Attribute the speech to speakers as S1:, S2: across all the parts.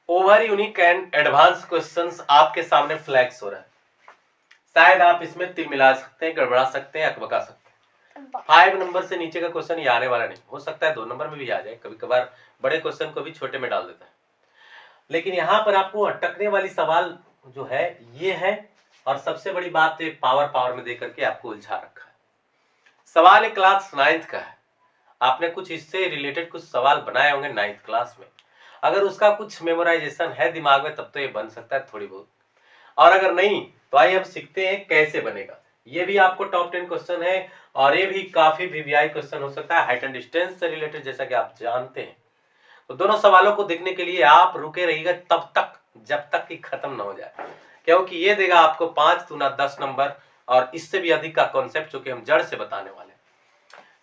S1: Over unique and advance questions आपके सामने flex हो रहा है। शायद आप इसमें तिल मिला सकते हैं, गड़बड़ा सकते हैं, अकबका सकते हैं। 5 नंबर से नीचे का क्वेश्चन ये आने वाला नहीं, हो सकता है 2 नंबर में भी आ जाए, कभी कभार बड़े क्वेश्चन को भी छोटे में डाल देता है। लेकिन यहाँ पर आपको अटकने वाली सवाल जो है ये है, और सबसे बड़ी बात तो पावर में देकर के आपको उलझा रखा है। सवाल एक क्लास 9th का है। आपने कुछ इससे रिलेटेड कुछ सवाल बनाए होंगे 9th क्लास में। अगर उसका कुछ मेमोराइजेशन है दिमाग में तब तो ये बन सकता है थोड़ी बहुत, और अगर नहीं तो आइए हम सीखते हैं कैसे बनेगा। ये भी आपको टॉप 10 क्वेश्चन है, और ये भी काफी वीवीआई क्वेश्चन हो सकता है हाइट एंड डिस्टेंस से रिलेटेड, जैसा कि आप जानते हैं। तो दोनों सवालों को देखने के लिए आप रुके रहिएगा तब तक जब तक कि खत्म ना हो जाए, क्योंकि ये देगा आपको 5 दूना 10 नंबर, और इससे भी अधिक का कॉन्सेप्ट जो कि हम जड़ से बताने वाले हैं।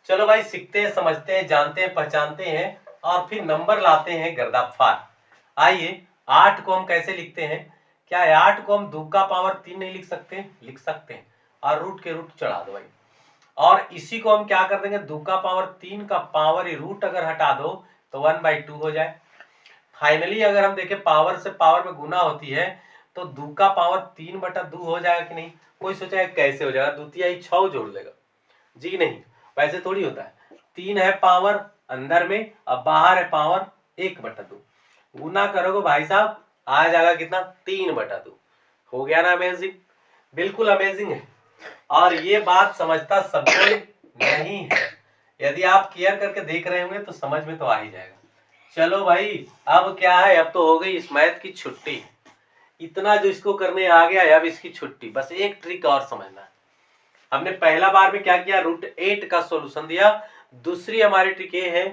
S1: चलो भाई, सीखते हैं, समझते हैं, जानते हैं, पहचानते हैं, और फिर नंबर लाते हैं गर्दाफार। आइए, 8 को हम कैसे लिखते हैं? क्या 8 को हम 2 का पावर 3 नहीं लिख सकते? लिख सकते हैं, और रूट के रूट चढ़ा दो भाई। और इसी को हम क्या कर देंगे, 2 का पावर 3 का पावर रूट अगर हटा दो तो 1/2 हो जाए। फाइनली अगर हम देखें पावर से पावर में गुना होती है तो 2 का पावर 3/2 हो जाएगा कि नहीं? कोई सोचा कैसे हो जाएगा? द्वितीय 6 जोड़ लेगा जी? नहीं, वैसे थोड़ी होता है। 3 है पावर अंदर में, अब बाहर है पावर 1/2। गुना करोगे भाई साहब, आ जाएगा कितना? 3/2। हो गया ना अमेजिंग? बिल्कुल अमेजिंग है। और ये बात समझता सब कोई नहीं है। यदि आप केयर करके देख रहे होंगे तो समझ में तो आ ही जाएगा। चलो भाई, अब क्या है, अब तो हो गई इस मैथ की छुट्टी। इतना जो इसको करने आ गया है, अब इसकी छुट्टी। बस एक ट्रिक और समझना है। हमने पहला बार में क्या किया, √8 का सॉल्यूशन दिया। दूसरी हमारी ट्रिक ये है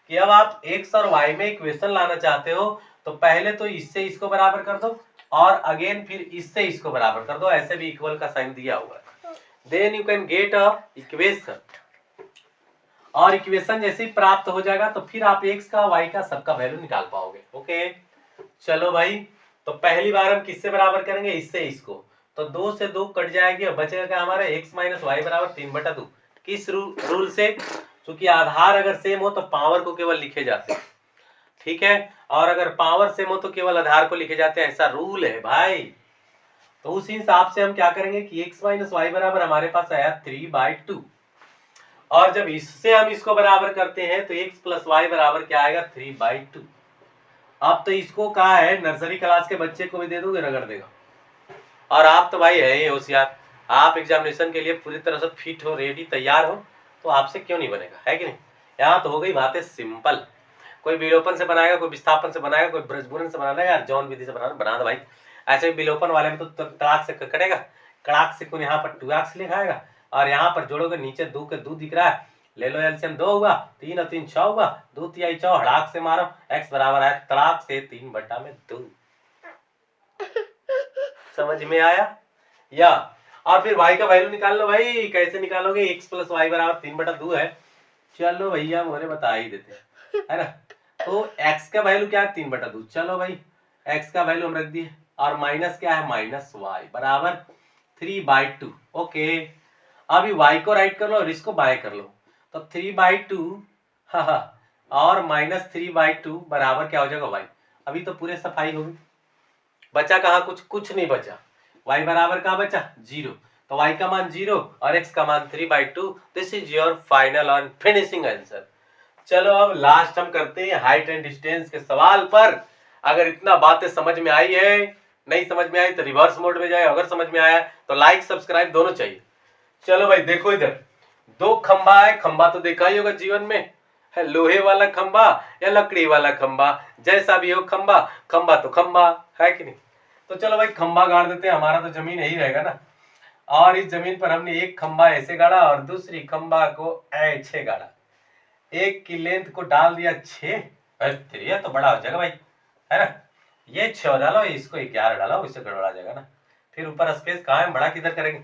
S1: कि अब आप x और y में इक्वेशन लाना चाहते हो तो पहले तो इससे इसको बराबर कर दो, और अगेन फिर इससे इसको बराबर कर दो। ऐसे भी इक्वल का साइन दिया हुआ है। Then you can get a equation, और इक्वेशन जैसे ही प्राप्त हो जाएगा तो फिर आप x का y का सबका वैल्यू निकाल पाओगे। ओके, चलो भाई, तो पहली बार हम किससे बराबर करेंगे? इससे इसको। तो 2 से 2 कट जाएगी, और बचेगा क्या हमारा? x - y = 3/2। किस रूल से? क्योंकि आधार अगर सेम हो तो पावर को केवल लिखे जाते हैं, ठीक है, और अगर पावर सेम हो तो केवल आधार को लिखे जाते हैं, ऐसा रूल है भाई। तो उस हिसाब से हम क्या करेंगे कि x - y बराबर हमारे पास आया 3/2, और जब इससे हम इसको बराबर करते हैं तो x + y बराबर क्या आएगा? 3/2। अब तो इसको कहा है नर्सरी क्लास के बच्चे को भी दे दोगे, रगड़ देगा। और आप तो भाई है ही होशियार, आप एग्जामिनेशन के लिए पूरी तरह से फिट हो, रेडी, तैयार हो, तो आपसे क्यों नहीं बनेगा, है कि नहीं? यहाँ तो हो गई बातें सिंपल। कोई विलोपन से बनाएगा, कोई विस्थापन से बनाएगा, कोई ब्रजबुरन से बनाएगा, यार जॉन विधि से बना दो भाई। ऐसे विलोपन वाले में तो तड़ाक से कटेगा, कड़ाक से कोई यहाँ पर 2x से लिखाएगा, और यहाँ पर जोड़ोगे नीचे 2 के 2 दिख रहा है, ले लो एलसीएम 2 हुआ, 3 और 3 6 हुआ, 2 तिहाई 6, हड़ाक से मारो, x बराबर है तड़ाक से 3/2। समझ में आया? या और फिर y का वैल्यू निकाल लो भाई। कैसे निकालोगे? x + y बराबर 3/2 है। चलो भैया, मोरे बता ही देते है ना। तो x का वैल्यू क्या है? 3/2। चलो भाई, x का वैल्यू हम रख दिए, और माइनस क्या है? -y बराबर 3/2। ओके, अभी y को राइट कर लो और इसको बाय कर लो, तो 3/2 और -3/2 बराबर क्या हो जाएगा? y। अभी तो पूरे सफाई होगी, बचा कहाँ? कुछ नहीं बचा। y बराबर कहाँ बचा? 0। तो y का मान 0 और x का मान 3/2। दिस इज योर फाइनल और फिनिशिंग आंसर। चलो अब लास्ट हम करते हैं हाइट एंड डिस्टेंस के सवाल पर। अगर इतना बातें समझ में आई है, नहीं समझ में आई तो रिवर्स मोड में जाए, अगर समझ में आया तो लाइक सब्सक्राइब दोनों चाहिए। चलो भाई देखो इधर, 2 खंबा है। खंबा तो देखा ही होगा जीवन में, है लोहे वाला खंबा या लकड़ी वाला खंबा, जैसा भी हो खंबा, खंबा तो खंबा है कि नहीं? तो चलो भाई खंबा गाड़ देते हैं, हमारा तो जमीन यही रहेगा ना। और इस जमीन पर हमने एक खंबा ऐसे गाड़ा और दूसरी खंबा को ऐसे गाड़ा, एक की लेंथ को डाल दिया 6। ये तो बड़ा हो जाएगा भाई, है ना। ये 6 डालो, इसको 11 डालो, इससे गड़बड़ा जाएगा ना। फिर ऊपर स्पेस कहाँ है, बड़ा किधर करेंगे?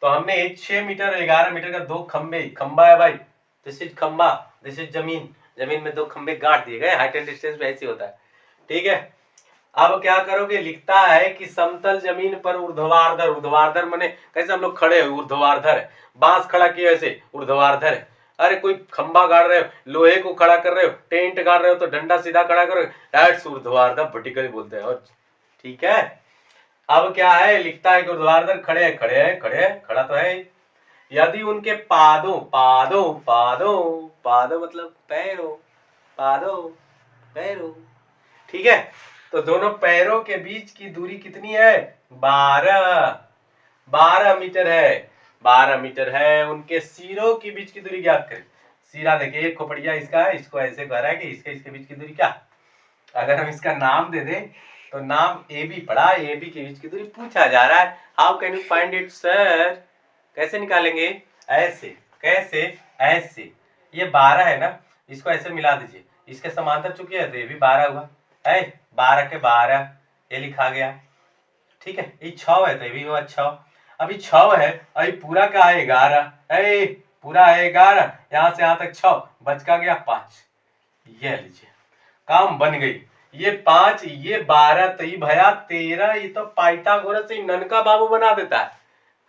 S1: तो हमने 6 मीटर और 11 मीटर का 2 खंबे, खंबा है भाई, दिस इज खंबा, दिस इज जमीन। जमीन में 2 खंबे गाड़ दिए गए। हाइट एंड डिस्टेंस में ऐसे होता है, ठीक है। अब क्या करोगे? लिखता है कि समतल जमीन पर ऊर्ध्वाधर, ऊर्ध्वाधर माने कैसे हम लोग खड़े हैं, ऊर्ध्वाधर है। बांस खड़ा किया ऐसे, ऊर्ध्वाधर है। अरे कोई खंबा गाड़ रहे हो, लोहे को खड़ा कर रहे हो, टेंट गाड़ रहे हो तो डंडा सीधा खड़ा करो, दैट्स ऊर्ध्वाधर वर्टिकल बोलते हैं। ठीक है, अब क्या है, लिखता है कि ऊर्ध्वाधर खड़े है, खड़े है, खड़े है, खड़ा तो है। यदि उनके पादों पादों पादों पादों मतलब पैरों, पादों पैरों, ठीक है, तो दोनों पैरों के बीच की दूरी कितनी है, 12 मीटर है, 12 मीटर है। उनके सिरों के बीच की दूरी ज्ञात करें। सिरा देखिए, एक खोपड़िया इसका है, इसको ऐसे कह रहा है कि इसके बीच की दूरी क्या, अगर हम इसका नाम दे दें तो नाम ए बी पड़ा, ए बी के बीच की दूरी पूछा जा रहा है। How can you find it sir, कैसे निकालेंगे, ऐसे, कैसे, ऐसे, ये 12 है ना, इसको ऐसे मिला दीजिए, इसके समांतर चुकी है तो ये भी 12 हुआ है, 12 के 12 ये लिखा गया, ठीक है। ये 6 है तो ये भी हुआ 6, अभी 6 है, अभी पूरा का है 11, पूरा है 11, यहां से यहां तक 6, बच का गया 5, ये लीजिए, काम बन गई। ये 5, ये 12, तो ये भया 13, ये तो पाइथागोरस से ननका बाबू बना देता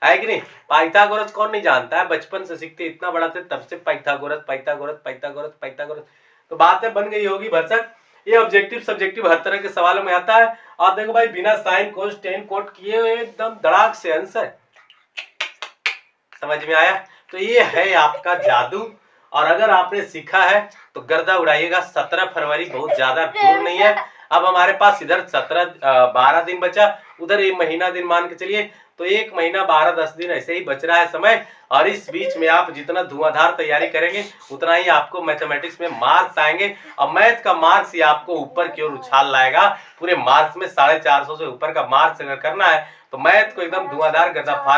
S1: है कि नहीं। पाइथागोरस कौन नहीं जानता है, बचपन से सीखते, इतना बड़ा थे तब से पाइथागोरस पाइथागोरस पाइथागोरस पाइथागोरस, तो बातें बन गई होगी भरसक। ये ऑब्जेक्टिव सब्जेक्टिव हर तरह के सवालों में आता है। और देखो भाई, बिना साइन कोस टेन कोट किए हुए एकदम धड़ाक से आंसर, समझ में आया। तो ये है आपका जादू, और अगर आपने सीखा है तो गर्दा उड़ाइएगा। 17 फरवरी बहुत ज्यादा दूर नहीं है, अब हमारे पास इधर 12 दिन बचा, उधर एक महीना दिन मान के चलिए, तो 1 महीना 12-10 दिन ऐसे ही बच रहा है समय। और इस बीच में आप जितना धुआंधार तैयारी करेंगे उतना ही आपको मैथमेटिक्स में मार्क्स आएंगे, और मैथ का मार्क्स ही आपको ऊपर की ओर उछाल लाएगा। पूरे मार्क्स में 450 से ऊपर का मार्क्स अगर करना है तो मैथ को एकदम धुआंधार गर्दा फाड़